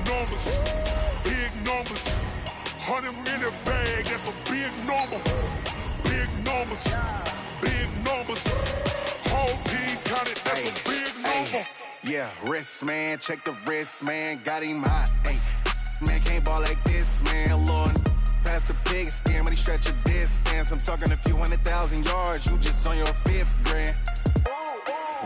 numbers, big numbers. 100 in the bag, that's a big number. Big numbers, big numbers. Whole team counted, that's a big number. Yeah, wrist man, check the wrist man, got him hot. Hey, man can't ball like this, man. Lord, past the big stand, when he stretch a distance. I'm talking a few 100,000 yards, you just on your 5th grand.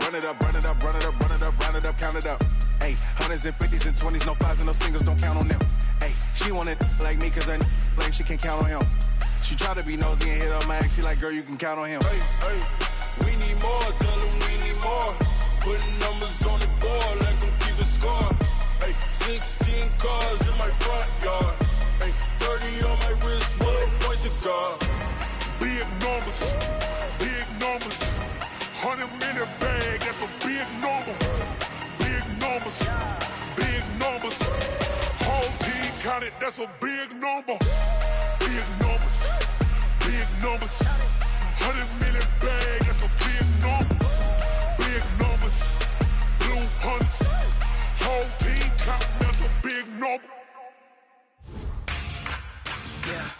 Run it up, run it up, run it up, run it up, run it up, count it up. Hey, 100s and 50s and 20s, no 5s and no singles, don't count on them. Hey, she want it like me, cause her like she can't count on him. She try to be nosy and hit up my ex, she like, girl, you can count on him. Hey, we need more, tell them we need more. Putting numbers on the board, let them keep the score. Hey, 16 cars in my front yard. Hey, 30 on my wrist, bullet point to God. Big numbers, big numbers. 100 in the bag, that's a big number. Big numbers, big numbers. Whole team counted, that's a big number. Big numbers, big numbers. 100 in the bag, that's a big number. Big numbers, blue hunts. Whole team counting, that's a big number. Yeah.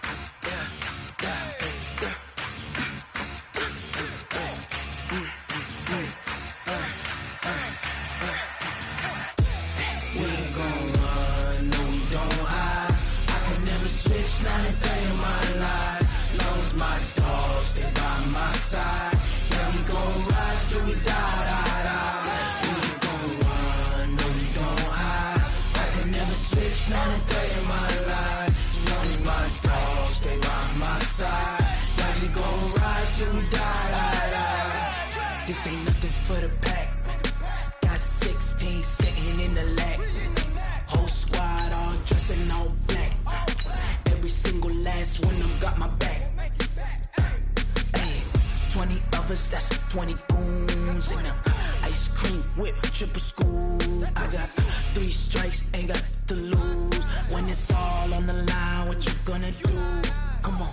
Not a day in my life. Knows my dogs, they by my side. Yeah, we gon' ride till we die. We ain't gon' run, no, we don't hide. I can never switch, not a day in my life. Knows my dogs, they by my side. Yeah, we gon' ride till we die. This ain't nothing for the pack. Got 16 sitting in the lag. Whole squad all dressing all black. Every single last one of them got my back. Hey, 20 of us, that's 20 goons in them. Ice cream whip, triple scoop. I got 3 strikes, ain't got to lose. When it's all on the line, what you gonna do? Come on,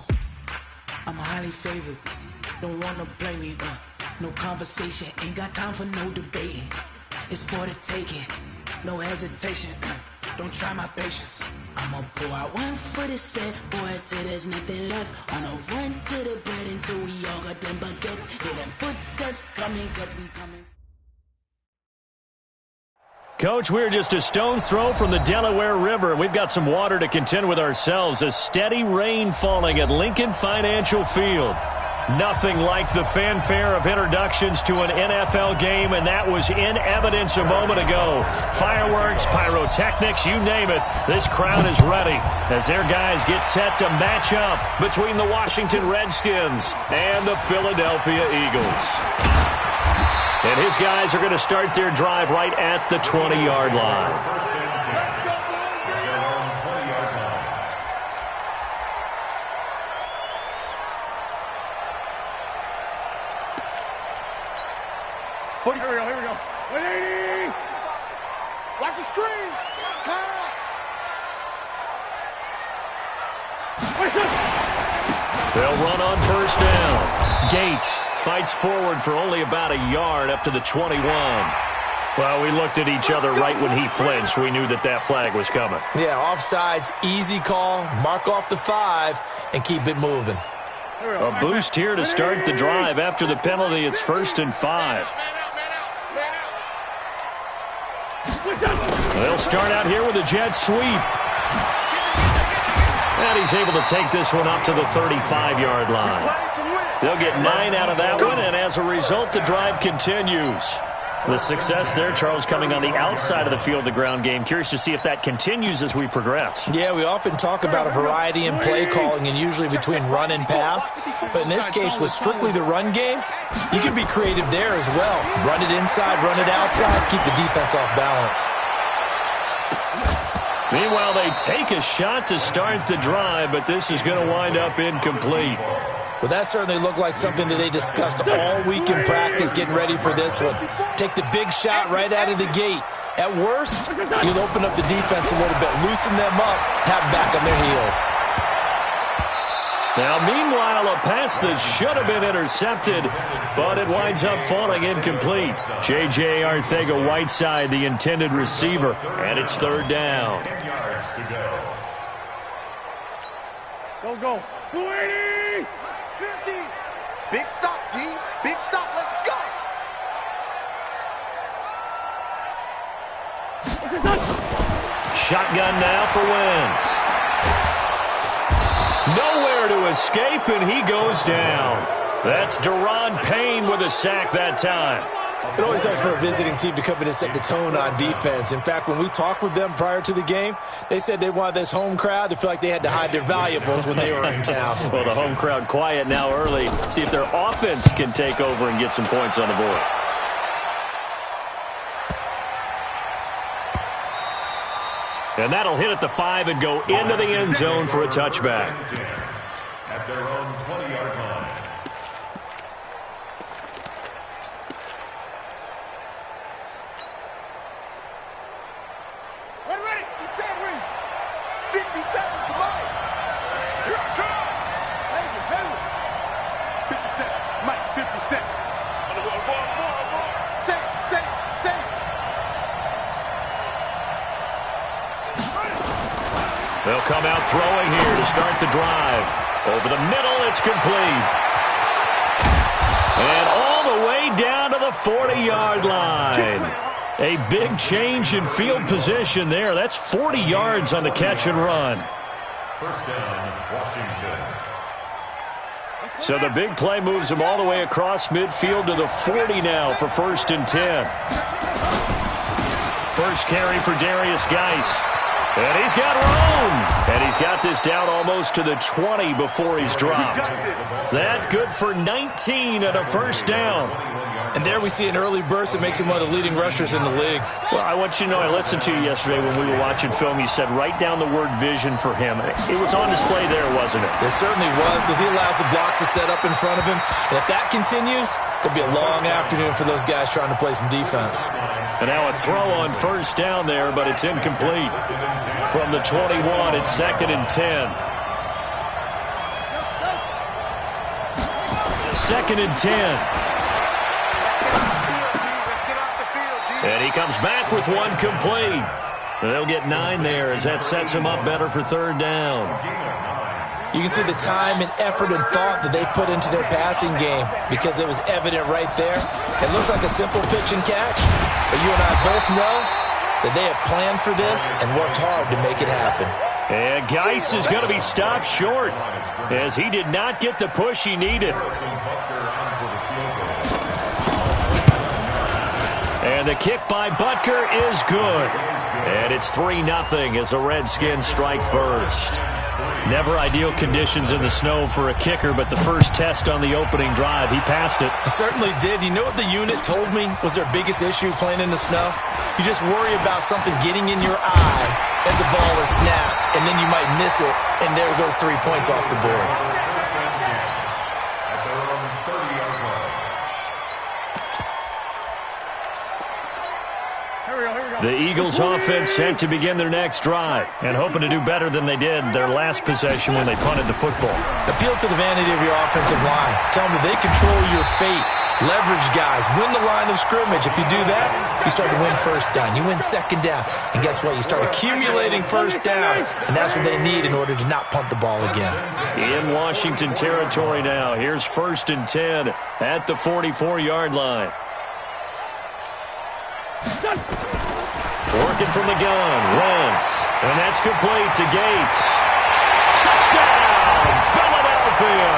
I'm highly favored. Don't wanna play me, no conversation, ain't got time for no debating. It's for the taking, no hesitation. Don't try my patience. I'ma pour out one for the set, boy, till there's nothing left. On a run to the bread until we all got them baguettes. Hear them footsteps coming, cause we coming. Coach, we're just a stone's throw from the Delaware River. We've got some water to contend with ourselves. A steady rain falling at Lincoln Financial Field. Nothing like the fanfare of introductions to an NFL game, and that was in evidence a moment ago. Fireworks, pyrotechnics, you name it. This crowd is ready as their guys get set to match up between the Washington Redskins and the Philadelphia Eagles. And his guys are going to start their drive right at the 20-yard line. Here we go. 180. Watch the screen. Pass. They'll run on first down. Gates fights forward for only about a yard up to the 21. Well, we looked at each other right when he flinched. We knew that that flag was coming. Yeah, offsides, easy call. Mark off the 5 and keep it moving. A boost here to start the drive after the penalty. It's 1st and 5. They'll start out here with a jet sweep. And he's able to take this one up to the 35-yard line. They'll get 9 out of that one, and as a result, the drive continues. The success there, Charles, coming on the outside of the field, the ground game. Curious to see if that continues as we progress. Yeah, we often talk about a variety in play calling and usually between run and pass. But in this case, with strictly the run game, you can be creative there as well. Run it inside, run it outside, keep the defense off balance. Meanwhile, they take a shot to start the drive, but this is going to wind up incomplete. Well, that certainly looked like something that they discussed all week in practice getting ready for this one. Take the big shot right out of the gate. At worst, you'll open up the defense a little bit, loosen them up, have them back on their heels. Now, meanwhile, a pass that should have been intercepted, but it winds up falling incomplete. J.J. Arcega-Whiteside, the intended receiver, and it's third down. 10 yards to go. Go. 280! 50! Big stop, D. Big stop. Let's go! Shotgun now for Wentz. Nowhere to escape, and he goes down. That's Deron Payne with a sack that time. It always helps for a visiting team to come in and set the tone on defense. In fact, when we talked with them prior to the game, they said they wanted this home crowd to feel like they had to hide their valuables when they were in town. Well, the home crowd quiet now early. See if their offense can take over and get some points on the board. And that'll hit at the 5 and go into the end zone for a touchback. At their own 20-yard line. Ready? He said ready. 57, come on. Come on. Hey. 57. Mike, 57. Say. They'll come out throwing here to start the drive. Over the middle, it's complete. And all the way down to the 40-yard line. A big change in field position there. That's 40 yards on the catch and run. First down, Washington. So the big play moves him all the way across midfield to the 40 now for 1st and 10. First carry for Darius Geis. And he's got room. And he's got this down almost to the 20 before he's dropped. That good for 19 and a first down. And there we see an early burst that makes him one of the leading rushers in the league. Well, I want you to know, I listened to you yesterday when we were watching film. You said write down the word vision for him. It was on display there, wasn't it? It certainly was, because he allows the blocks to set up in front of him. And if that continues, it'll be a long afternoon for those guys trying to play some defense. And now a throw on first down there, but it's incomplete. From the 21, it's 2nd and 10. 2nd and 10. And he comes back with one complete. They'll get 9 there as that sets him up better for third down. You can see the time and effort and thought that they put into their passing game because it was evident right there. It looks like a simple pitch and catch, but you and I both know that they have planned for this and worked hard to make it happen. And Geis is going to be stopped short as he did not get the push he needed. And the kick by Butker is good. And it's 3-0 as the Redskins strike first. Never ideal conditions in the snow for a kicker, but the first test on the opening drive, he passed it. He certainly did. You know what the unit told me was their biggest issue playing in the snow? You just worry about something getting in your eye as the ball is snapped, and then you might miss it, and there goes 3 points off the board. The Eagles offense set to begin their next drive and hoping to do better than they did their last possession when they punted the football. Appeal to the vanity of your offensive line. Tell them that they control your fate. Leverage guys. Win the line of scrimmage. If you do that, you start to win first down. You win second down. And guess what? You start accumulating first downs. And that's what they need in order to not punt the ball again. In Washington territory now. Here's 1st and 10 at the 44-yard line. Working from the gun, Wentz. And that's complete to Gates. Touchdown, Philadelphia.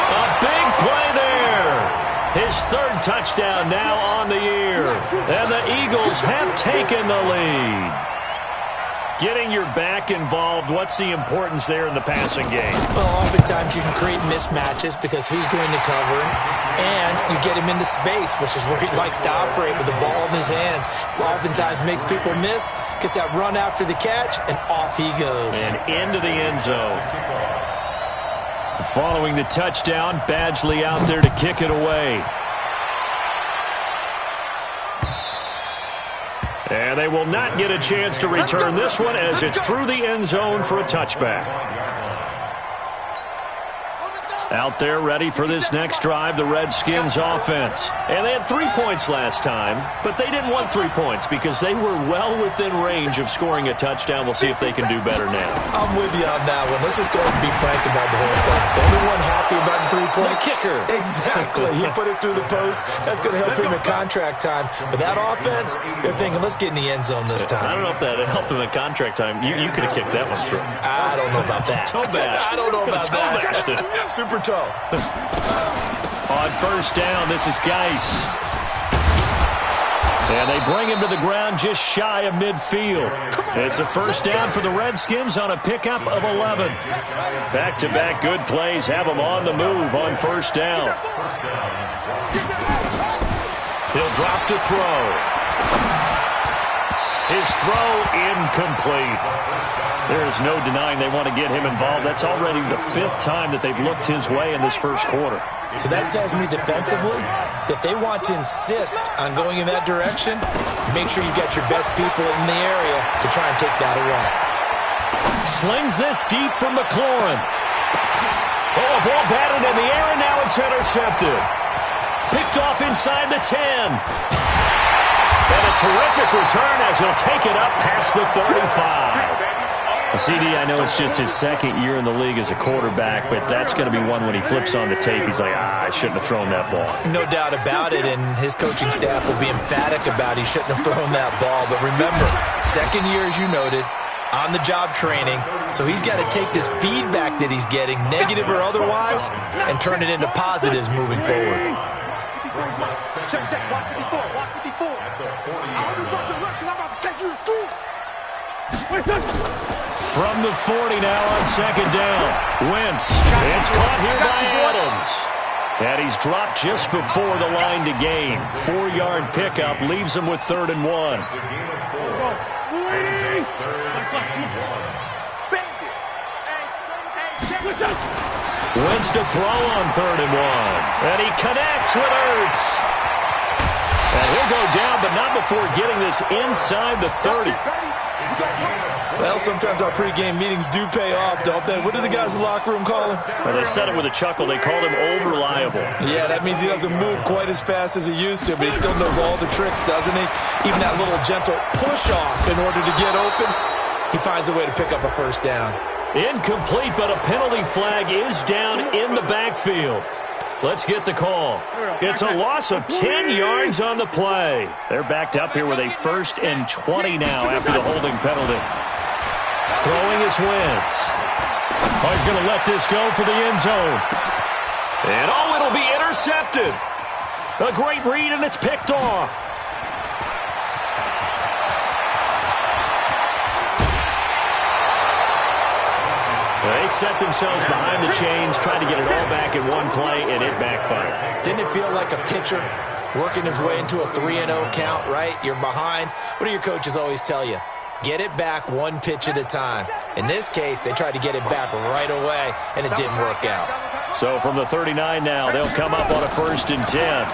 A big play there. His 3rd touchdown now on the year. And the Eagles have taken the lead. Getting your back involved, what's the importance there in the passing game? Well, oftentimes you can create mismatches because who's going to cover him, and you get him into space, which is where he likes to operate with the ball in his hands. Oftentimes makes people miss, gets that run after the catch, and off he goes. And into the end zone. Following the touchdown, Badgley out there to kick it away. And they will not get a chance to return this one as it's through the end zone for a touchback. Out there ready for this next drive, the Redskins offense. And they had 3 points last time, but they didn't want 3 points because they were well within range of scoring a touchdown. We'll see if they can do better now. I'm with you on that one. Let's just go ahead and be frank about the whole thing. The only one happy about the 3-point kicker. Exactly. He put it through the post. That's going to help him at contract time. But that offense, they're thinking, let's get in the end zone this time. I don't know if that helped him at contract time. You could have kicked that one through. I don't know about that. Toe bash. I don't know about that. Super toe. On first down, this is Geis. And they bring him to the ground just shy of midfield. It's a first down for the Redskins on a pickup of 11. Back-to-back good plays have them on the move on first down. He'll drop to throw. His throw incomplete. There's no denying they want to get him involved. That's already the 5th time that they've looked his way in this first quarter. So that tells me defensively that they want to insist on going in that direction. Make sure you've got your best people in the area to try and take that away. Slings this deep from McLaurin. Oh, a ball batted in the air, and now it's intercepted. Picked off inside the 10. And a terrific return as he'll take it up past the 35. CD, I know it's just his 2nd year in the league as a quarterback, but that's going to be one when he flips on the tape. He's like, I shouldn't have thrown that ball. No doubt about it, and his coaching staff will be emphatic about he shouldn't have thrown that ball. But remember, 2nd year, as you noted, on-the-job training, so he's got to take this feedback that he's getting, negative or otherwise, and turn it into positives moving forward. Check, watch 54, watch 54. I hope you brought your lunch because I'm about to take you to school. From the 40 now on second down. Wentz. It's caught here by Adams. And he's dropped just before the line to gain. 4-yard pickup leaves him with 3rd and 1. Wentz to throw on 3rd and 1. And he connects with Ertz. And he'll go down, but not before getting this inside the 30. Well, sometimes our pregame meetings do pay off, don't they? What do the guys in the locker room call him? Well, they said it with a chuckle. They called him over-reliable. Yeah, that means he doesn't move quite as fast as he used to, but he still knows all the tricks, doesn't he? Even that little gentle push-off in order to get open, he finds a way to pick up a first down. Incomplete, but a penalty flag is down in the backfield. Let's get the call. It's a loss of 10 yards on the play. They're backed up here with a 1st and 20 now after the holding penalty. Throwing is Wentz. Oh, he's going to let this go for the end zone. And it'll be intercepted. A great read, and it's picked off. They set themselves behind the chains, trying to get it all back in one play, and it backfired. Didn't it feel like a pitcher working his way into a 3-0 count, right? You're behind. What do your coaches always tell you? Get it back one pitch at a time. In this case, they tried to get it back right away, and it didn't work out. So from the 39 now, they'll come up on a 1st and 10.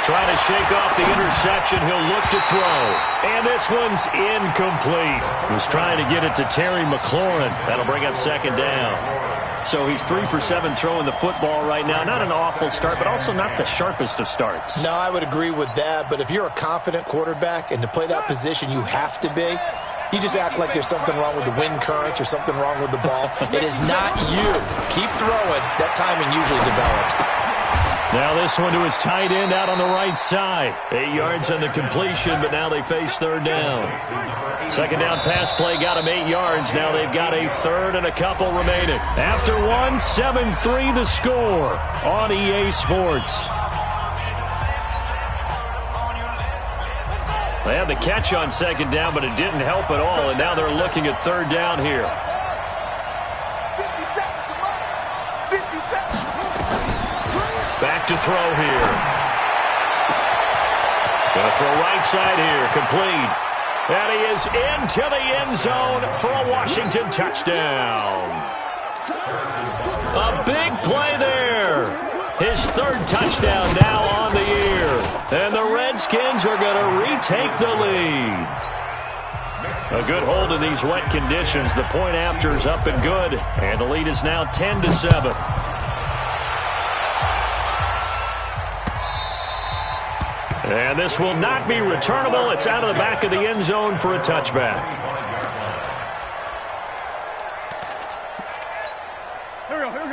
Trying to shake off the interception, he'll look to throw. And this one's incomplete. He was trying to get it to Terry McLaurin. That'll bring up 2nd down. So he's 3 for 7 throwing the football right now. Not an awful start, but also not the sharpest of starts. No, I would agree with that. But if you're a confident quarterback and to play that position, you have to be. You just act like there's something wrong with the wind currents or something wrong with the ball. It is not you. Keep throwing. That timing usually develops. Now this one to his tight end out on the right side. 8 yards on the completion, but now they face 3rd down. 2nd down pass play got him 8 yards. Now they've got a 3rd and a couple remaining. After 1, 7-3 the score on EA Sports. They had the catch on 2nd down, but it didn't help at all, and now they're looking at 3rd down here. 57. Back to throw here. Going to throw right side here, complete. And he is into the end zone for a Washington touchdown. A big play there. His 3rd touchdown now on the year. And the Redskins are going to retake the lead. A good hold in these wet conditions. The point after is up and good. And the lead is now 10-7. And this will not be returnable. It's out of the back of the end zone for a touchback.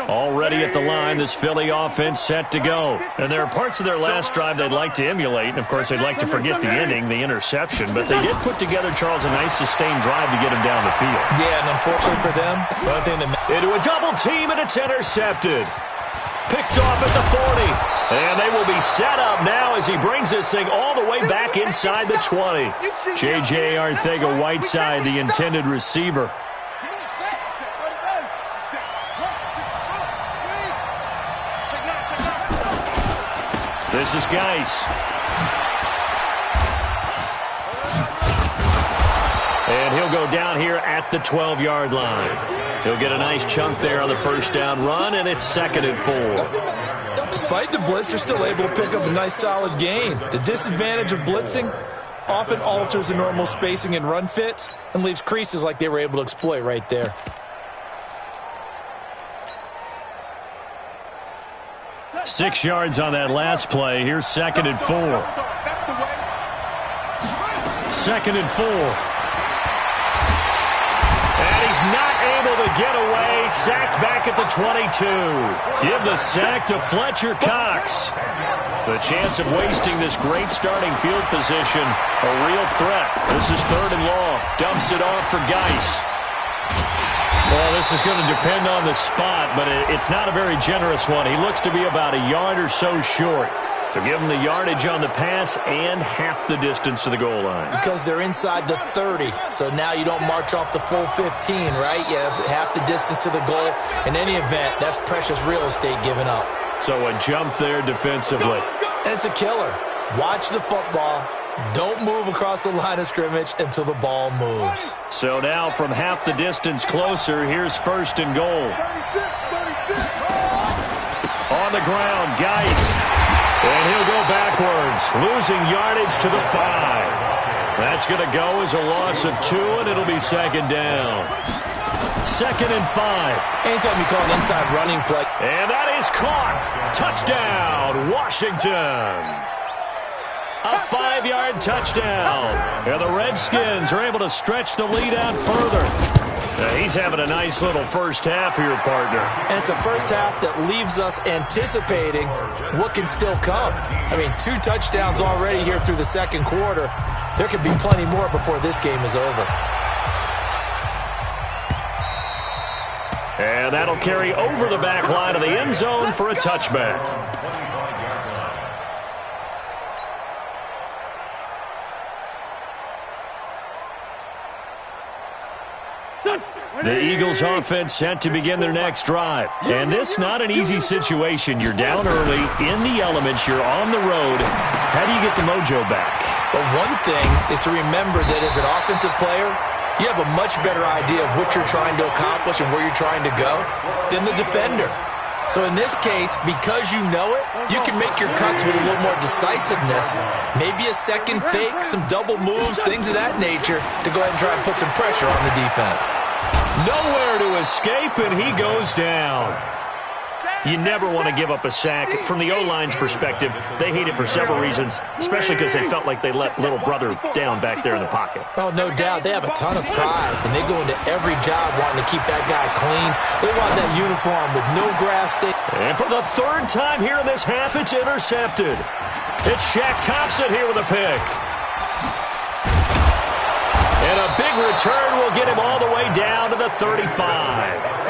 Already at the line, this Philly offense set to go. And there are parts of their last drive they'd like to emulate. And, of course, they'd like to forget the inning, the interception. But they did put together, Charles, a nice sustained drive to get him down the field. Yeah, and unfortunately for them, the only thing that into a double team, and it's intercepted. Picked off at the 40. And they will be set up now as he brings this thing all the way back inside the 20. J.J. Arcega-Whiteside, the intended receiver. This is Geis. And he'll go down here at the 12-yard line. He'll get a nice chunk there on the first down run, and it's 2nd and 4. Despite the blitz, they're still able to pick up a nice solid gain. The disadvantage of blitzing often alters the normal spacing and run fits and leaves creases like they were able to exploit right there. Six yards on that last play. Here's 2nd and 4. 2nd and 4. And he's not able to get away. Sacked back at the 22. Give the sack to Fletcher Cox. The chance of wasting this great starting field position, a real threat. This is 3rd and long. Dumps it off for Geis. Well, this is going to depend on the spot, but it's not a very generous one. He looks to be about a yard or so short. So give him the yardage on the pass and half the distance to the goal line. Because they're inside the 30, so now you don't march off the full 15, right? You have half the distance to the goal. In any event, that's precious real estate given up. So a jump there defensively. And it's a killer. Watch the football. Don't move across the line of scrimmage until the ball moves. So now from half the distance closer, here's 1st and goal. On the ground, Geis. And he'll go backwards, losing yardage to the 5. That's going to go as a loss of 2, and it'll be 2nd down. 2nd and 5. Anytime you call an inside running play. And that is caught. Touchdown, Washington. A 5-yard touchdown. And the Redskins are able to stretch the lead out further. He's having a nice little first half here, partner. And it's a first half that leaves us anticipating what can still come. I mean, 2 touchdowns already here through the 2nd quarter. There could be plenty more before this game is over. And that'll carry over the back line of the end zone for a touchback. The Eagles offense set to begin their next drive. And this not an easy situation. You're down early, in the elements, you're on the road. How do you get the mojo back? Well, one thing is to remember that as an offensive player, you have a much better idea of what you're trying to accomplish and where you're trying to go than the defender. So in this case, because you know it, you can make your cuts with a little more decisiveness, maybe a second fake, some double moves, things of that nature, to go ahead and try and put some pressure on the defense. Nowhere to escape, and he goes down. You never want to give up a sack. From the O-line's perspective, they hate it for several reasons, especially because they felt like they let little brother down back there in the pocket. Oh, no doubt. They have a ton of pride, and they go into every job wanting to keep that guy clean. They want that uniform with no grass stain. And for the 3rd time here in this half, it's intercepted. It's Shaq Thompson here with a pick. And a big return will get him all the way down to the 35.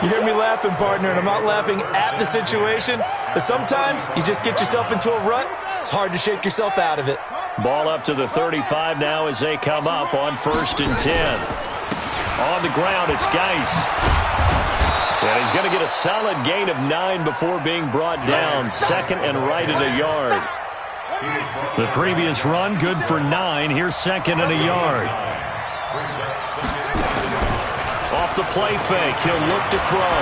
You hear me laughing, partner, and I'm not laughing at the situation, but sometimes you just get yourself into a rut. It's hard to shake yourself out of it. Ball up to the 35 now as they come up on 1st and 10. On the ground, it's Geis. And he's going to get a solid gain of 9 before being brought down. 2nd and right at a yard. The previous run, good for 9. Here's 2nd and a yard. Off the play fake, he'll look to throw.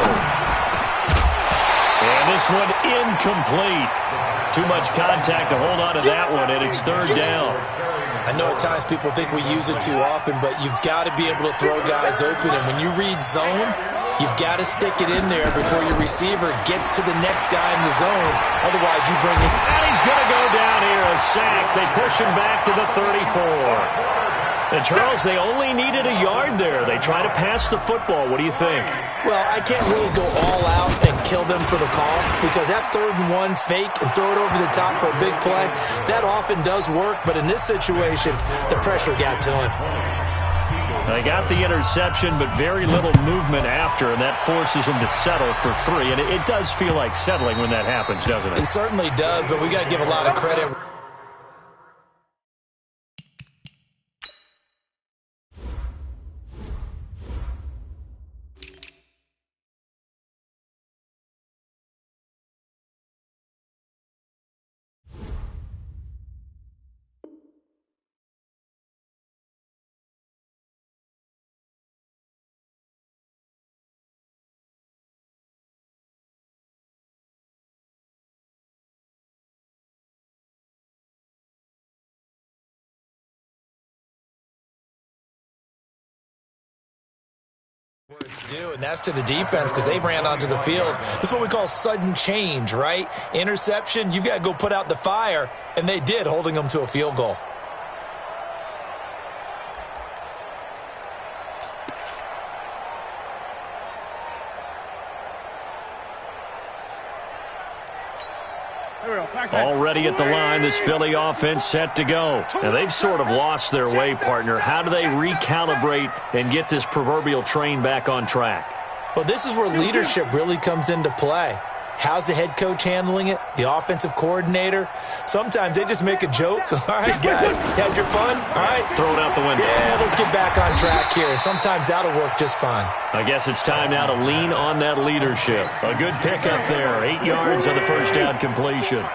And this one incomplete. Too much contact to hold on to that one, and it's 3rd down. I know at times people think we use it too often, but you've got to be able to throw guys open. And when you read zone, you've got to stick it in there before your receiver gets to the next guy in the zone. Otherwise, you bring it. And he's going to go down here A sack. They push him back to the 34. And, Charles, they only needed a yard there. They try to pass the football. What do you think? Well, I can't really go all out and kill them for the call because that 3rd and 1 fake and throw it over the top for a big play, that often does work. But in this situation, the pressure got to him. They got the interception, but very little movement after, and that forces them to settle for 3. And it does feel like settling when that happens, doesn't it? It certainly does, but we got to give a lot of credit. Where it's due, and that's to the defense because they ran onto the field. This is what we call sudden change, right? Interception, you've got to go put out the fire, and they did, holding them to a field goal. Already at the line, this Philly offense set to go. Now, they've sort of lost their way, partner. How do they recalibrate and get this proverbial train back on track? Well, this is where leadership really comes into play. How's the head coach handling it? The offensive coordinator? Sometimes they just make a joke. All right, guys, had your fun? All right. Throw it out the window. Yeah, let's get back on track here. And sometimes that'll work just fine. I guess it's time now to lean on that leadership. A good pickup there. 8 yards on the first down completion.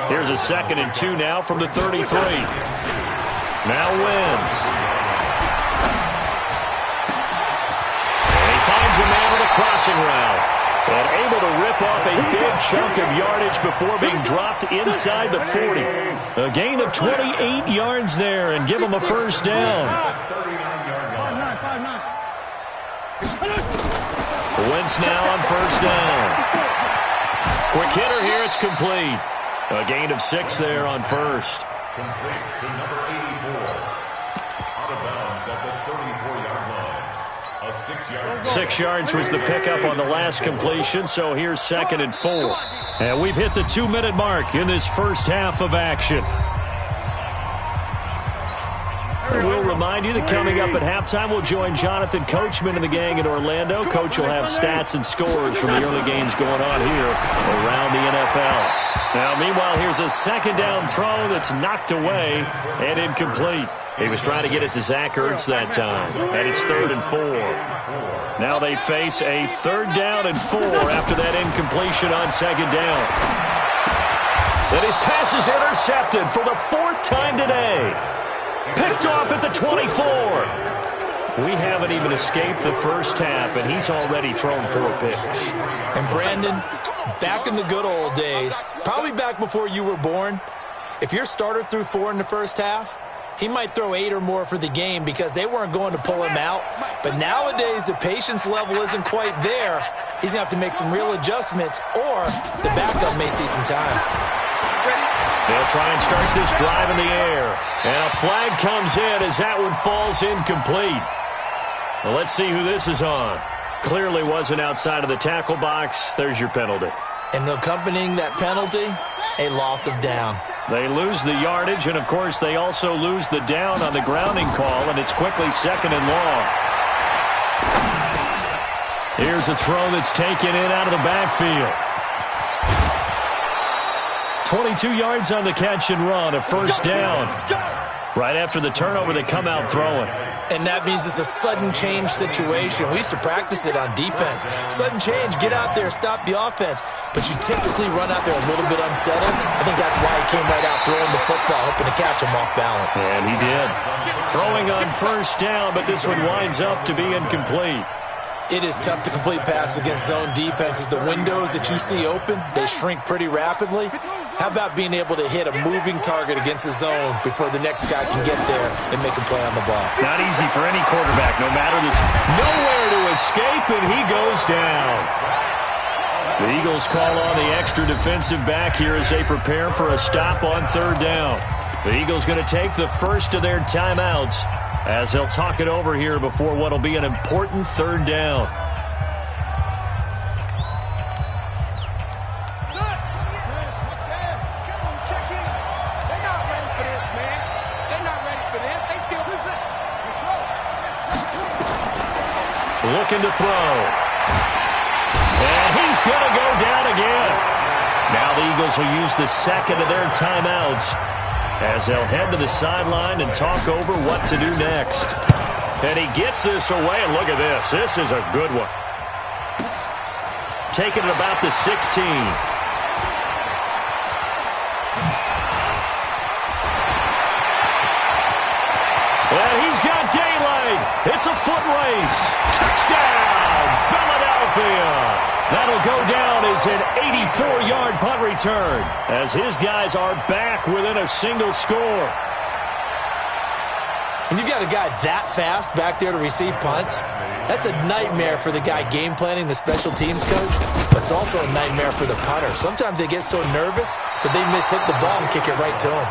Here's a 2nd and 2 now from the 33. Now wins. And he finds a man on a crossing route. And able to rip off a big chunk of yardage before being dropped inside the 40. A gain of 28 yards there and give him a first down. Wentz now on first down. Quick hitter here, it's complete. A gain of 6 there on first. Complete to number 84. Out of bounds at the 34-yard line. A 6-yard. 6 yards was the pickup on the last completion, so here's 2nd and 4. And we've hit the 2-minute mark in this first half of action. We'll remind you that coming up at halftime, we'll join Jonathan Coachman and the gang in Orlando. Coach will have stats and scores from the early games going on here around the NFL. Now, meanwhile, here's a 2nd down throw that's knocked away and incomplete. He was trying to get it to Zach Ertz that time, and it's 3rd and 4. Now they face a 3rd down and 4 after that incompletion on 2nd down. And his pass is intercepted for the 4th time today. Picked off at the 24. We haven't even escaped the first half, and he's already thrown 4 picks. And Brandon, back in the good old days, probably back before you were born, if your starter threw 4 in the first half, he might throw 8 or more for the game because they weren't going to pull him out. But nowadays, the patience level isn't quite there. He's going to have to make some real adjustments, or the backup may see some time. They'll try and start this drive in the air. And a flag comes in as that one falls incomplete. Well, let's see who this is on. Clearly wasn't outside of the tackle box. There's your penalty. And accompanying that penalty, a loss of down. They lose the yardage, and, of course, they also lose the down on the grounding call, and it's quickly 2nd and long. Here's a throw that's taken in out of the backfield. 22 yards on the catch and run, a first down. Right after the turnover, they come out throwing. And that means it's a sudden change situation. We used to practice it on defense. Sudden change, get out there, stop the offense. But you typically run out there a little bit unsettled. I think that's why he came right out throwing the football, hoping to catch him off balance. And he did. Throwing on first down, but this one winds up to be incomplete. It is tough to complete passes against zone defenses. The windows that you see open, they shrink pretty rapidly. How about being able to hit a moving target against a zone before the next guy can get there and make a play on the ball? Not easy for any quarterback, no matter this. Nowhere to escape, and he goes down. The Eagles call on the extra defensive back here as they prepare for a stop on third down. The Eagles going to take the first of their timeouts as they'll talk it over here before what will be an important third down. Looking to throw. And he's going to go down again. Now the Eagles will use the second of their timeouts as they'll head to the sideline and talk over what to do next. And he gets this away, and look at this. This is a good one. Taking it about the 16. And he's got daylight. It's a foot race. Touchdown, Philadelphia. That'll go down as an 84-yard punt return as his guys are back within a single score. And you've got a guy that fast back there to receive punts. That's a nightmare for the guy game planning, the special teams coach, but it's also a nightmare for the punter. Sometimes they get so nervous that they mishit the ball and kick it right to him.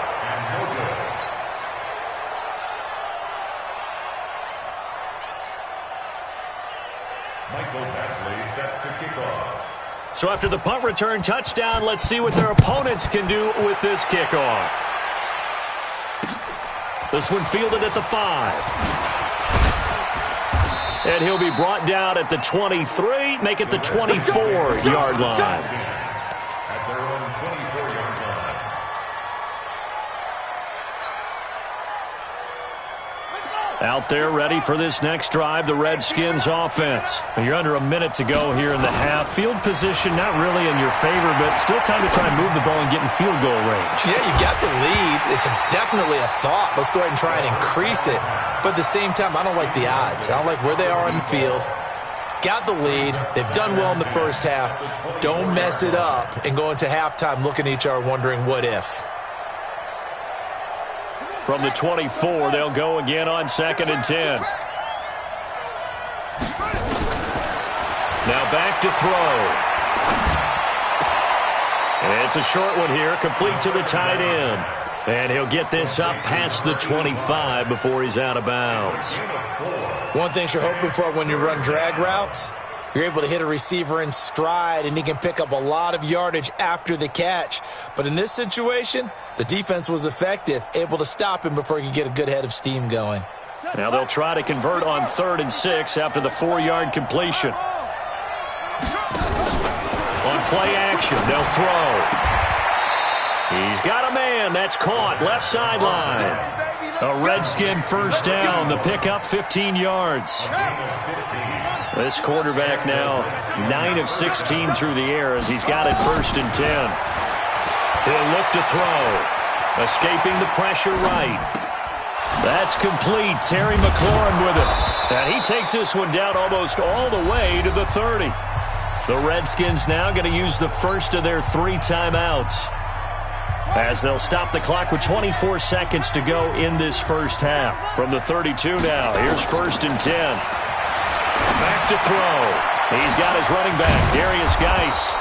So after the punt return touchdown, let's see what their opponents can do with this kickoff. This one fielded at the 5. And he'll be brought down at the 23, make it the 24-yard line. At their own 24-yard line. Out there ready for this next drive, the Redskins offense. You're under a minute to go here in the half. Field position not really in your favor, but still time to try and move the ball and get in field goal range. Yeah, you got the lead. It's definitely a thought. Let's go ahead and try and increase it. But at the same time, I don't like the odds. I don't like where they are on the field. Got the lead. They've done well in the first half. Don't mess it up and go into halftime looking at each other wondering what if. From the 24, they'll go again on 2nd and 10. Now back to throw. It's a short one here, complete to the tight end. And he'll get this up past the 25 before he's out of bounds. One thing you're hoping for when you run drag routes, you're able to hit a receiver in stride, and he can pick up a lot of yardage after the catch. But in this situation, the defense was effective, able to stop him before he could get a good head of steam going. Now they'll try to convert on 3rd and 6 after the 4-yard completion. On play action, they'll throw. He's got a man. That's caught. Left sideline. A Redskin first down. The pickup 15 yards. This quarterback now 9 of 16 through the air as he's got it 1st and 10. He'll look to throw. Escaping the pressure right. That's complete. Terry McLaurin with it. And he takes this one down almost all the way to the 30. The Redskins now going to use the first of their 3 timeouts as they'll stop the clock with 24 seconds to go in this first half. From the 32 now, here's 1st and 10. Back to throw. He's got his running back, Darius Geis.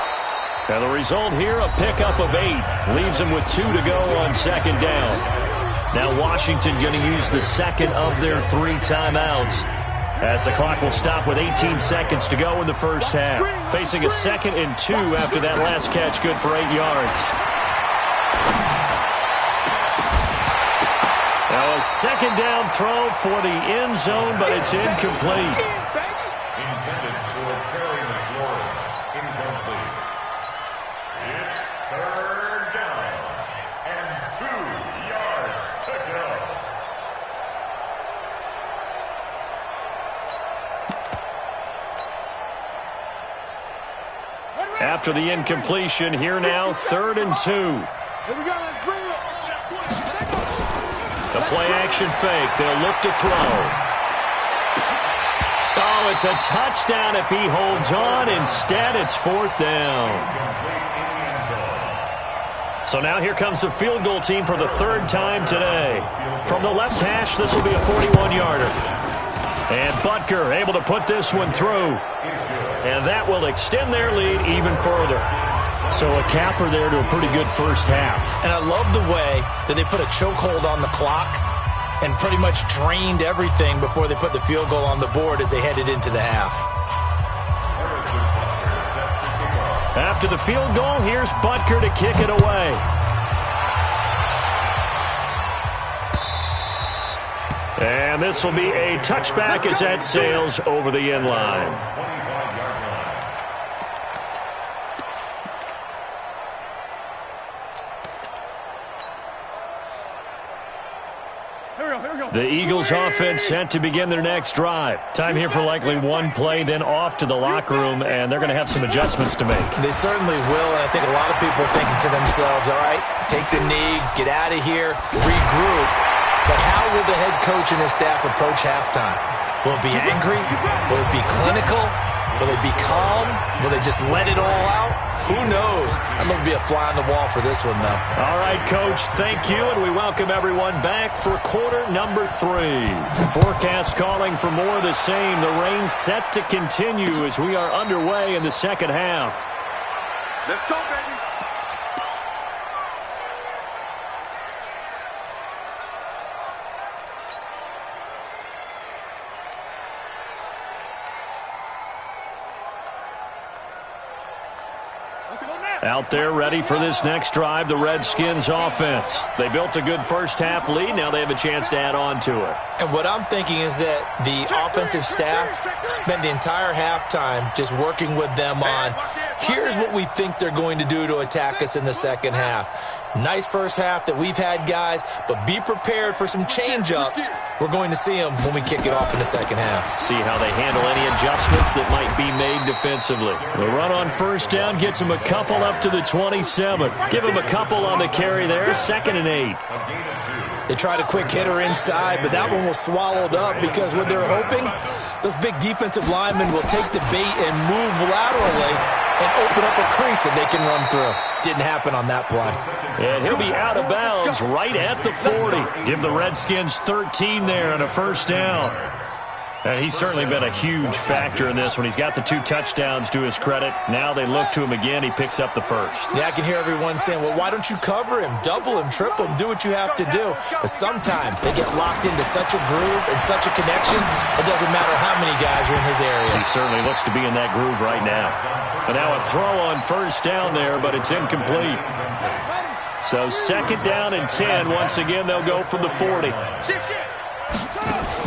And the result here, a pickup of 8. Leaves him with 2 to go on 2nd down. Now Washington going to use the second of their 3 timeouts as the clock will stop with 18 seconds to go in the first half. Facing a 2nd and 2 after that last catch, good for 8 yards. Now a 2nd down throw for the end zone, but it's incomplete. Intended for Terry McLaurin. Incomplete. It's 3rd down and 2 yards to go. After the incompletion, here now, 3rd and 2. Here we go, let's bring it. The play action fake. They'll look to throw. Oh, it's a touchdown if he holds on. Instead, it's 4th down. So now here comes the field goal team for the 3rd time today. From the left hash, this will be a 41-yarder. And Butker able to put this one through. And that will extend their lead even further. So a capper there to a pretty good first half. And I love the way that they put a chokehold on the clock and pretty much drained everything before they put the field goal on the board as they headed into the half. After the field goal, here's Butker to kick it away. And this will be a touchback as that sails over the end line. The Eagles offense set to begin their next drive. Time here for likely one play, then off to the locker room, and they're going to have some adjustments to make. They certainly will, and I think a lot of people are thinking to themselves, all right, take the knee, get out of here, regroup. But how will the head coach and his staff approach halftime? Will it be angry? Will it be clinical? Will they be calm? Will they just let it all out? Who knows? I'm going to be a fly on the wall for this one, though. All right, Coach, thank you, and we welcome everyone back for quarter number 3. Forecast calling for more of the same. The rain set to continue as we are underway in the second half. Let's go, baby. Out there ready for this next drive, the Redskins offense. They built a good first half lead. Now they have a chance to add on to it. And what I'm thinking is that the offensive staff spent the entire halftime just working with them on, here's what we think they're going to do to attack us in the second half. Nice first half that we've had, guys, but be prepared for some change-ups. We're going to see them when we kick it off in the second half. See how they handle any adjustments that might be made defensively. The run on first down gets them a couple up to the 27. Give them a couple on the carry there, 2nd and 8. They tried a quick hitter inside, but that one was swallowed up because what they're hoping, those big defensive linemen will take the bait and move laterally and open up a crease that they can run through. Didn't happen on that play. And he'll be out of bounds right at the 40. Give the Redskins 13 there and a first down. And he's certainly been a huge factor in this when he's got the 2 touchdowns to his credit. Now they look to him again. He picks up the first. Yeah, I can hear everyone saying, well, why don't you cover him, double him, triple him, do what you have to do. But sometimes they get locked into such a groove and such a connection, it doesn't matter how many guys are in his area. He certainly looks to be in that groove right now. But now a throw on first down there, but it's incomplete. So 2nd down and 10. Once again, they'll go from the 40.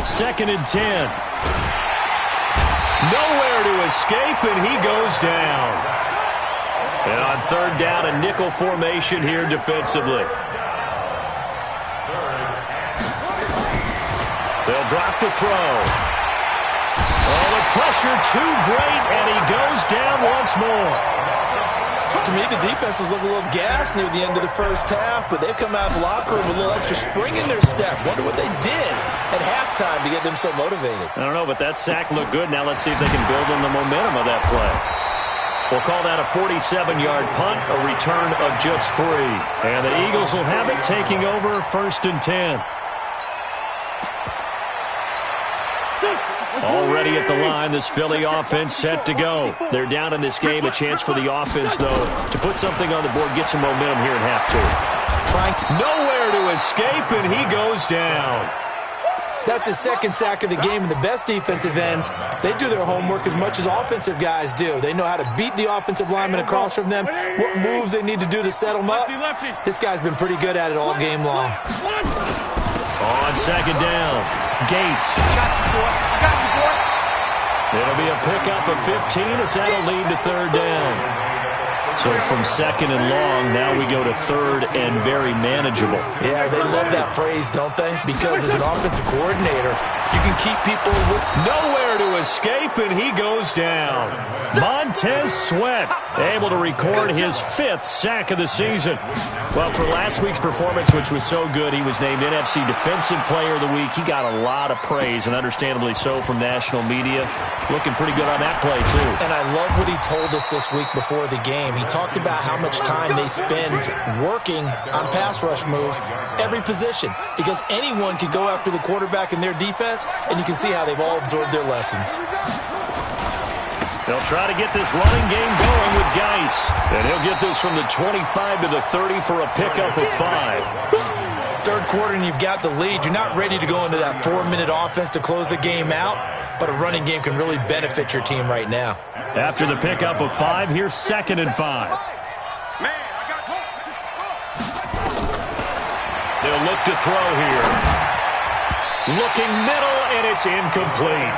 2nd and 10. Nowhere to escape, and he goes down. And on 3rd down, a nickel formation here defensively. They'll drop the throw. Oh, the pressure too great, and he goes down once more. To me, the defense was looking a little gassed near the end of the first half, but they've come out of the locker room with a little extra spring in their step. Wonder what they did at halftime to get them so motivated. I don't know, but that sack looked good. Now let's see if they can build on the momentum of that play. We'll call that a 47-yard punt, a return of just 3. And the Eagles will have it, taking over 1st and 10. Already at the line, this Philly offense set to go. They're down in this game. A chance for the offense, though, to put something on the board, get some momentum here in half 2. Trying nowhere to escape, and he goes down. That's his 2nd sack of the game, and the best defensive ends, they do their homework as much as offensive guys do. They know how to beat the offensive lineman across from them, what moves they need to do to set them up. This guy's been pretty good at it all game long. On 2nd down, Gates. I got you, boy. I got you, boy. It'll be a pickup of 15 as that'll lead to 3rd down. So from 2nd and long, now we go to 3rd and very manageable. Yeah, they love that phrase, don't they? Because as an offensive coordinator, you can keep people nowhere to escape, and he goes down. Montez Sweat able to record his 5th sack of the season. Well, for last week's performance, which was so good, he was named NFC Defensive Player of the Week. He got a lot of praise, and understandably so, from national media. Looking pretty good on that play, too. And I love what he told us this week before the game. He talked about how much time they spend working on pass rush moves, every position, because anyone could go after the quarterback in their defense. defense, and you can see how they've all absorbed their lessons. They'll try to get this running game going with Geis. And he'll get this from the 25 to the 30 for a pickup of 5. Third quarter and you've got the lead. You're not ready to go into that 4-minute offense to close the game out, but a running game can really benefit your team right now. After the pickup of 5, here's 2nd and 5. They'll look to throw here. Looking middle, and it's incomplete.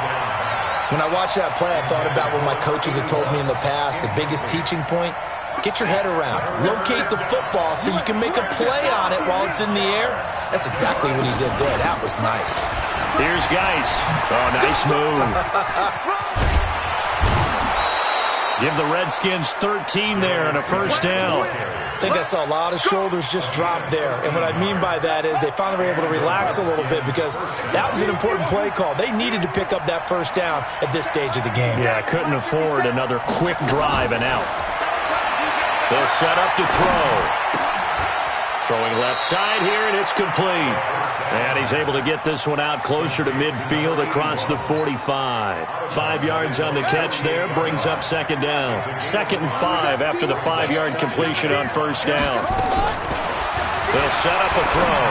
When I watched that play, I thought about what my coaches had told me in the past. The biggest teaching point, get your head around. Locate the football so you can make a play on it while it's in the air. That's exactly what he did there. That was nice. Here's Geis. Oh, nice move. Give the Redskins 13 there and a first down. I think I saw a lot of shoulders just drop there. And what I mean by that is they finally were able to relax a little bit because that was an important play call. They needed to pick up that first down at this stage of the game. Yeah, couldn't afford another quick drive and out. They'll set up to throw. Throwing left side here, and it's complete. And he's able to get this one out closer to midfield across the 45. 5 yards on the catch there, brings up 2nd down. 2nd and 5 after the 5-yard completion on first down. They'll set up a throw.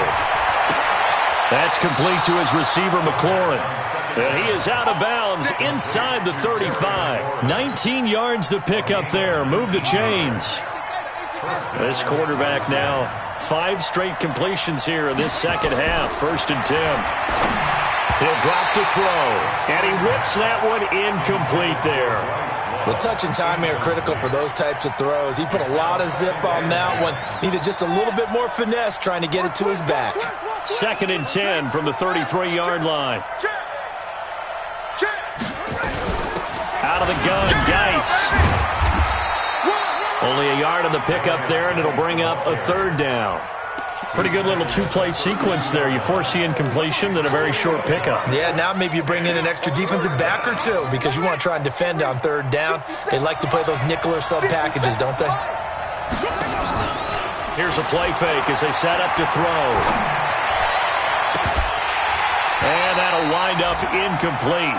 That's complete to his receiver, McLaurin. And he is out of bounds inside the 35. 19 yards to pick up there. Move the chains. This quarterback now 5 straight completions here in this second half. 1st and 10. He'll drop to throw. And he whips that one incomplete there. The touch and timing are critical for those types of throws. He put a lot of zip on that one. Needed just a little bit more finesse trying to get it to his back. 2nd and 10 from the 33-yard line. Out of the gun, Geis. Only a yard on the pickup there, and it'll bring up a 3rd down. Pretty good little 2-play sequence there. You force the incompletion, then a very short pickup. Yeah, now maybe you bring in an extra defensive back or two because you want to try and defend on 3rd down. They like to play those nickel or sub packages, don't they? Here's a play fake as they set up to throw. And that'll wind up incomplete.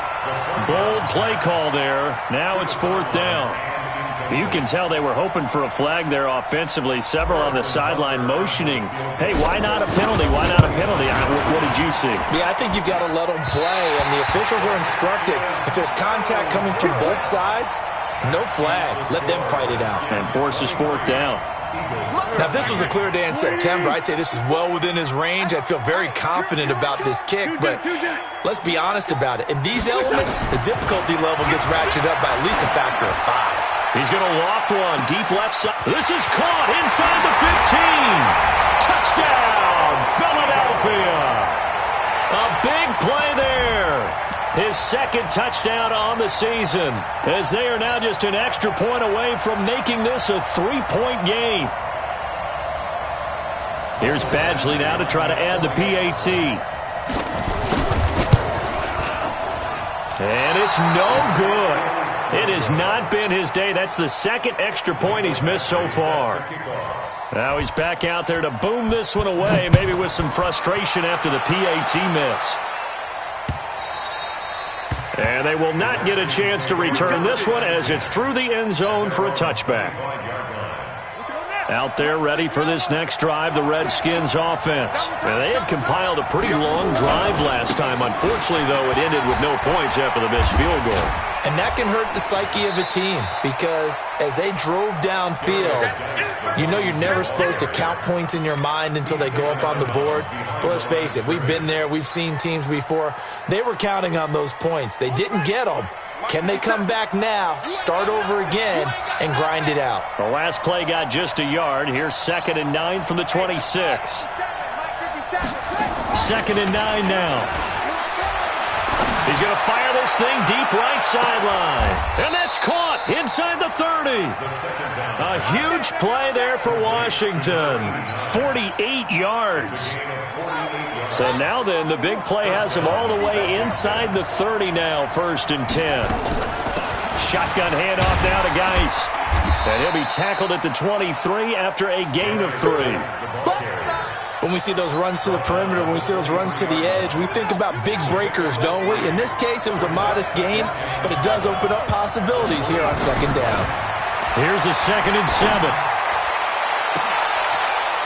Bold play call there. Now it's 4th down. You can tell they were hoping for a flag there offensively. Several on the sideline motioning. Hey, why not a penalty? Why not a penalty? What did you see? Yeah, I think you've got to let them play, and the officials are instructed. If there's contact coming from both sides, no flag. Let them fight it out. And forces 4th down. Now, if this was a clear day in September, I'd say this is well within his range. I'd feel very confident about this kick, but let's be honest about it. In these elements, the difficulty level gets ratcheted up by at least a factor of 5. He's going to loft one deep left side. This is caught inside the 15. Touchdown, Philadelphia. A big play there. His 2nd touchdown on the season, as they are now just an extra point away from making this a 3-point game. Here's Badgley now to try to add the PAT. And it's no good. It has not been his day. That's the 2nd extra point he's missed so far. Now he's back out there to boom this one away, maybe with some frustration after the PAT miss. And they will not get a chance to return this one as it's through the end zone for a touchback. Out there ready for this next drive, the Redskins offense. And they had compiled a pretty long drive last time. Unfortunately, though, it ended with no points after the missed field goal. And that can hurt the psyche of a team because as they drove downfield, you know you're never supposed to count points in your mind until they go up on the board. But let's face it, we've been there. We've seen teams before. They were counting on those points. They didn't get them. Can they come back now, start over again, and grind it out? The last play got just a yard. Here's 2nd and 9 from the 26. 2nd and 9 now. He's going to fire this thing deep right sideline. And that's caught inside the 30. A huge play there for Washington. 48 yards. So now then, the big play has him all the way inside the 30 now, 1st and 10. Shotgun handoff now to Geis. And he'll be tackled at the 23 after a gain of 3. When When we see those runs to the perimeter, when we see those runs to the edge, we think about big breakers, don't we? In this case, it was a modest gain, but it does open up possibilities here on second down. Here's a 2nd and 7.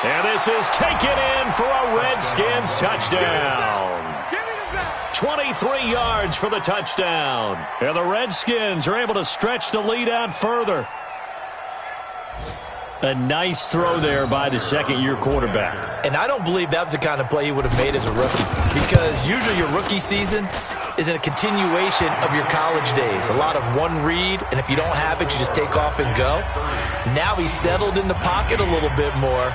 And this is taken in for a Redskins touchdown. 23 yards for the touchdown. And the Redskins are able to stretch the lead out further. A nice throw there by the second-year quarterback. And I don't believe that was the kind of play he would have made as a rookie, because usually your rookie season is a continuation of your college days. A lot of one read, and if you don't have it, you just take off and go. Now he's settled in the pocket a little bit more,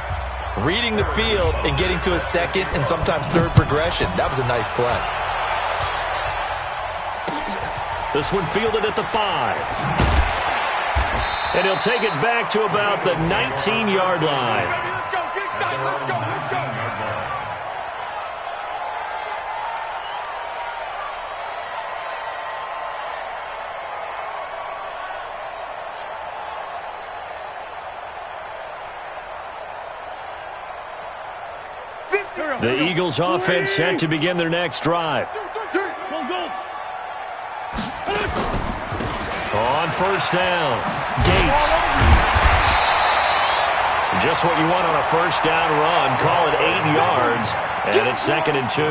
reading the field and getting to a second and sometimes third progression. That was a nice play. This one fielded at the 5. And he'll take it back to about the 19-yard line. Let's go, get that, let's go, let's go. The Eagles offense set to begin their next drive. On first down, Gates. Just what you want on a first down run. Call it 8 yards, and it's 2nd and 2.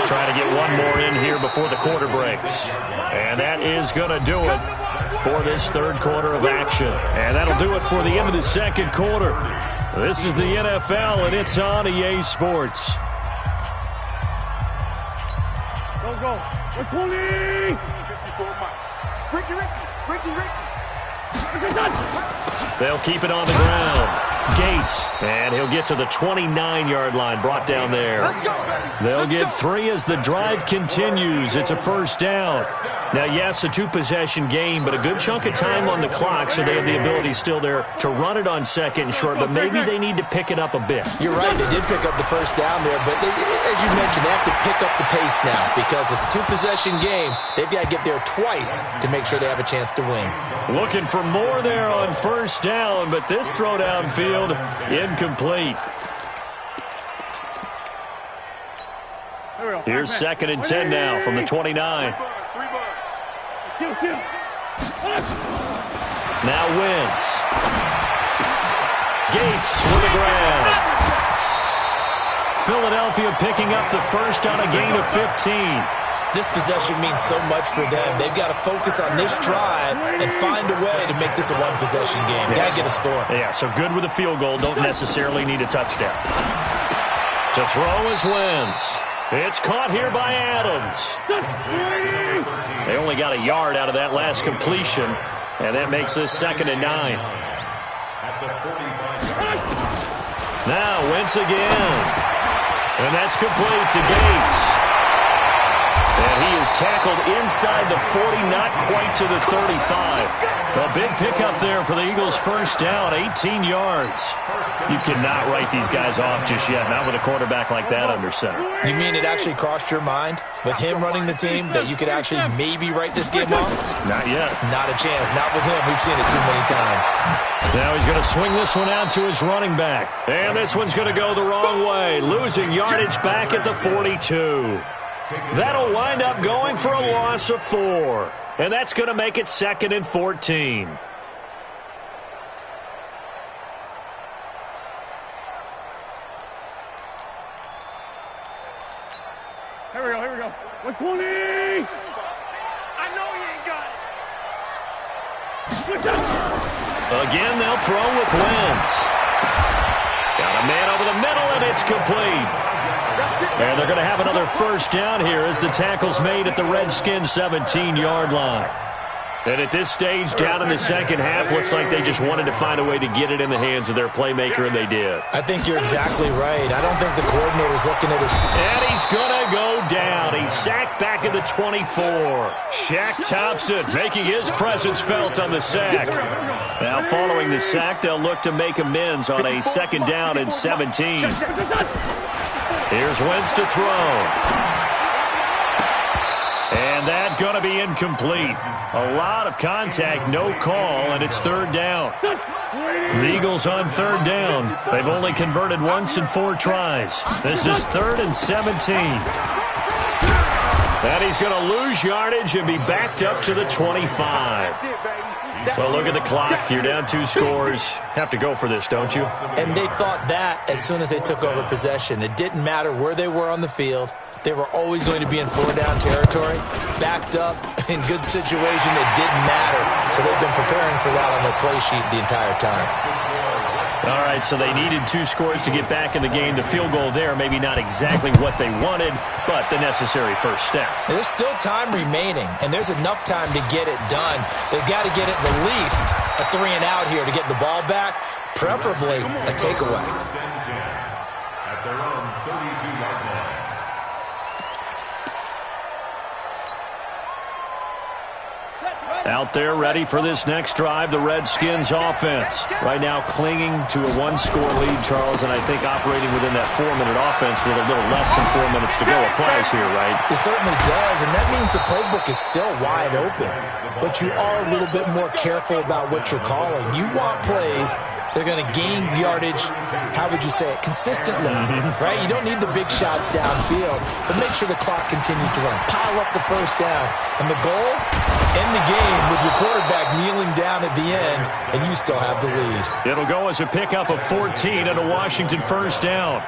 Trying to get one more in here before the quarter breaks. And that is going to do it for this third quarter of action. And that'll do it for the end of the second quarter. This is the NFL, and it's on EA Sports. Go. 20. 54 Mike. Ricky. They'll keep it on the ground. Gates, and he'll get to the 29-yard line, brought down there. They'll get 3 as the drive continues. It's a first down. Now, yes, a 2-possession game, but a good chunk of time on the clock, so they have the ability still there to run it on second and short, but maybe they need to pick it up a bit. You're right, they did pick up the first down there, but as you mentioned, they have to pick up the pace now because it's a 2-possession game. They've got to get there twice to make sure they have a chance to win. Looking for more there on first down, but this throw downfield, incomplete. Here's 2nd and 10 now from the 29. Now Wentz. Gates with the grab. Philadelphia picking up the first on a gain of 15. This possession means so much for them. They've got to focus on this drive and find a way to make this a 1-possession game. Got to get a score. Yeah, so good with a field goal. Don't necessarily need a touchdown. To throw is Wentz. It's caught here by Adams. They only got a yard out of that last completion, and that makes this 2nd and 9. Now Wentz again. And that's complete to Gates. And he is tackled inside the 40, not quite to the 35. A big pickup there for the Eagles' first down, 18 yards. You cannot write these guys off just yet, not with a quarterback like that under center. You mean it actually crossed your mind with him running the team that you could actually maybe write this game off? Not yet. Not a chance. Not with him. We've seen it too many times. Now he's going to swing this one out to his running back. And this one's going to go the wrong way, losing yardage back at the 42. That'll wind up going for a loss of 4. And that's going to make it 2nd and 14. Here we go. 120. I know you ain't got it. Again, they'll throw with Wentz. Got a man over the middle, and it's complete. And they're going to have another first down here as the tackle's made at the Redskins' 17-yard line. And at this stage, down in the second half, looks like they just wanted to find a way to get it in the hands of their playmaker, and they did. I think you're exactly right. I don't think the coordinator's looking at his... And he's going to go down. He's sacked back at the 24. Shaq Thompson making his presence felt on the sack. Now, following the sack, they'll look to make amends on a 2nd down and 17. Here's Wentz to throw. And that's going to be incomplete. A lot of contact, no call, and it's third down. The Eagles on third down. They've only converted once in 4 tries. This is 3rd and 17. And he's going to lose yardage and be backed up to the 25. Well, look at the clock. You're down 2 scores. Have to go for this, don't you? And they thought that as soon as they took over possession. It didn't matter where they were on the field. They were always going to be in 4-down territory. Backed up, in good situation, it didn't matter. So they've been preparing for that on their play sheet the entire time. All right, so they needed 2 scores to get back in the game. The field goal there, maybe not exactly what they wanted, but the necessary first step. There's still time remaining, and there's enough time to get it done. They've got to get it the least a 3-and-out here to get the ball back, preferably a takeaway. At their own 32-yard line. Out there ready for this next drive, the Redskins offense. Right now clinging to a 1-score lead, Charles, and I think operating within that 4-minute offense with a little less than 4 minutes to go applies here, right? It certainly does, and that means the playbook is still wide open. But you are a little bit more careful about what you're calling. You want plays they're going to gain yardage, how would you say it, consistently, right? You don't need the big shots downfield, but make sure the clock continues to run. Pile up the first downs. And the goal, end the game with your quarterback kneeling down at the end, and you still have the lead. It'll go as a pickup of 14 and a Washington first down.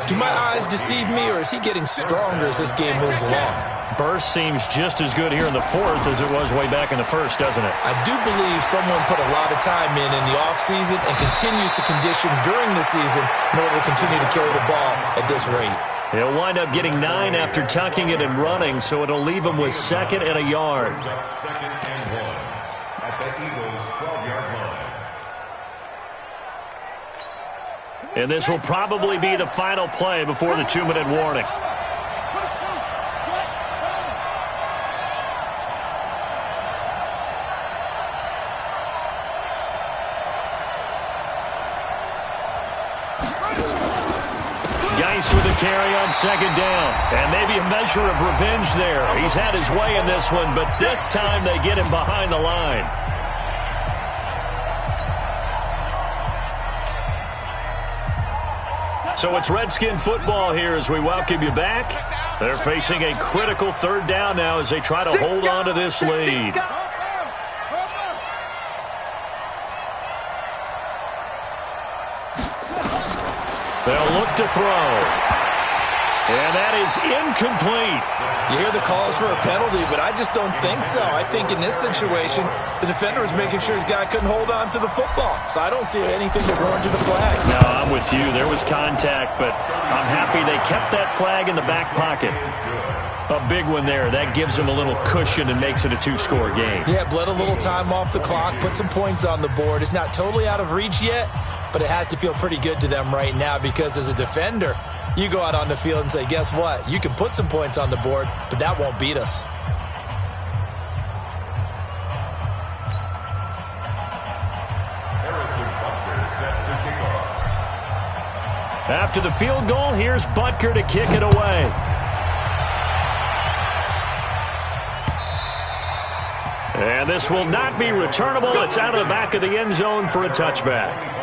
Do my eyes deceive me, or is he getting stronger as this game moves along? Burst seems just as good here in the 4th as it was way back in the 1st, doesn't it? I do believe someone put a lot of time in the offseason and continues to condition during the season in order to continue to carry the ball at this rate. He'll wind up getting 9 after tucking it and running, so it'll leave him with 2nd and a yard. 2nd and 1 at the Eagles' 12-yard line. And this will probably be the final play before the 2-minute warning. Geis with a carry on 2nd down. And maybe a measure of revenge there. He's had his way in this one, but this time they get him behind the line. So it's Redskin football here as we welcome you back. They're facing a critical 3rd down now as they try to hold on to this lead. They'll look to throw. And that is incomplete. You hear the calls for a penalty, but I just don't think so. I think in this situation, the defender was making sure his guy couldn't hold on to the football. So I don't see anything that warranted the flag. No, I'm with you. There was contact, but I'm happy they kept that flag in the back pocket. A big one there. That gives them a little cushion and makes it a 2-score game. Yeah, bled a little time off the clock, put some points on the board. It's not totally out of reach yet, but it has to feel pretty good to them right now because as a defender, you go out on the field and say, guess what? You can put some points on the board, but that won't beat us. After the field goal, here's Butker to kick it away. And this will not be returnable. It's out of the back of the end zone for a touchback.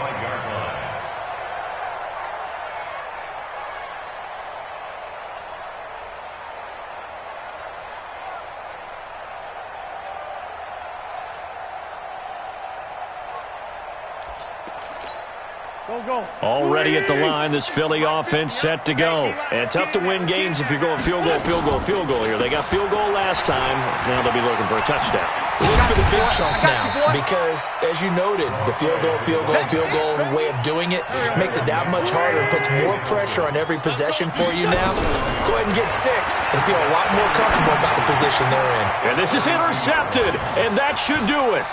Already at the line, this Philly offense set to go. And tough to win games if you're going field goal here. They got field goal last time. Now they'll be looking for a touchdown. Look for the big chunk now because, as you noted, the field goal way of doing it makes it that much harder and puts more pressure on every possession for you now. Go ahead and get 6 and feel a lot more comfortable about the position they're in. And this is intercepted, and that should do it.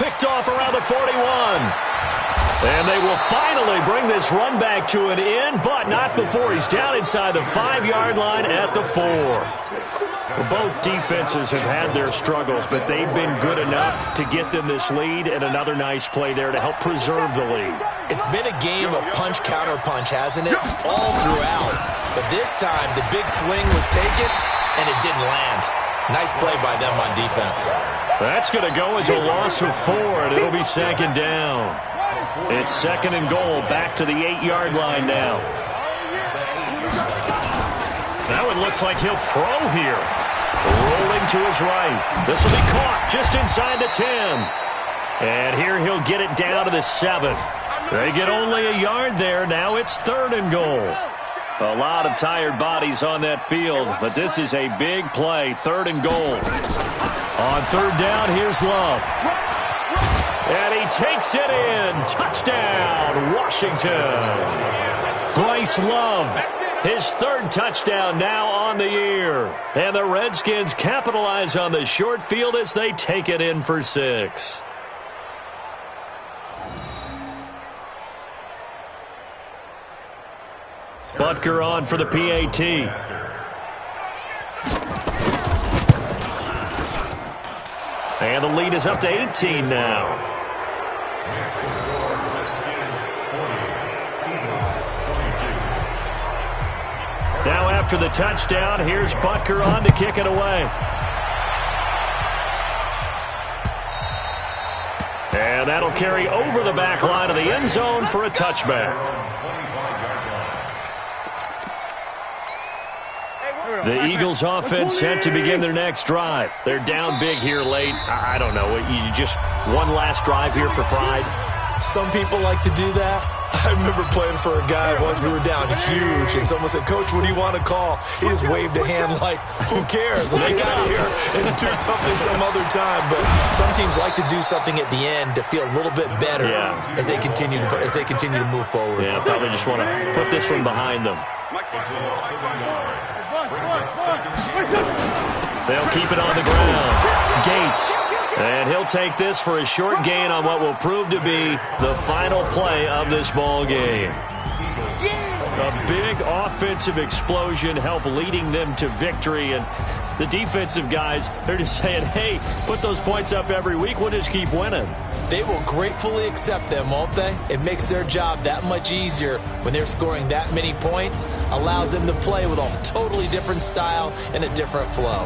Picked off around the 41. And they will finally bring this run back to an end, but not before he's down inside the 5-yard line at the 4. Well, both defenses have had their struggles, but they've been good enough to get them this lead, and another nice play there to help preserve the lead. It's been a game of punch-counter-punch, hasn't it? All throughout. But this time, the big swing was taken, and it didn't land. Nice play by them on defense. That's going to go as a loss of 4, and it'll be second down. It's second and goal, back to the 8-yard line now. That one looks like he'll throw here. Rolling to his right. This will be caught just inside the 10. And here he'll get it down to the 7. They get only a yard there. Now it's third and goal. A lot of tired bodies on that field, but this is a big play, third and goal. On third down, here's Love. And he takes it in. Touchdown, Washington. Bryce Love, his third touchdown now on the year. And the Redskins capitalize on the short field as they take it in for 6. Butker on for the PAT. And the lead is up to 18 now. Now after the touchdown, here's Butker on to kick it away. And that'll carry over the back line of the end zone for a touchback. The Eagles offense set to begin their next drive. They're down big here late. I don't know. You just one last drive here for pride. Some people like to do that. I remember playing for a guy once. We were down huge, and someone said, "Coach, what do you want to call?" He just waved a hand like, "Who cares? Let's get out of here and do something some other time." But some teams like to do something at the end to feel a little bit better as they continue to move forward. Yeah, probably just want to put this one behind them. They'll keep it on the ground. Gates. And he'll take this for a short gain on what will prove to be the final play of this ball game. A big offensive explosion helped leading them to victory. And the defensive guys, they're just saying, hey, put those points up every week. We'll just keep winning. They will gratefully accept them, won't they? It makes their job that much easier when they're scoring that many points. Allows them to play with a totally different style and a different flow.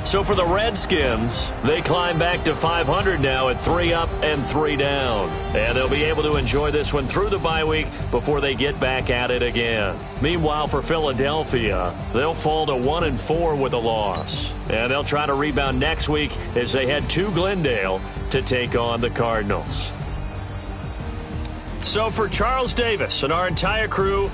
So for the Redskins, they climb back to 500 now at 3 up and 3 down. And they'll be able to enjoy this one through the bye week before they get back at it again. Meanwhile, for Philadelphia, they'll fall to 1-4 with a loss. And they'll try to rebound next week as they head to Glendale to take on the Cardinals. So for Charles Davis and our entire crew,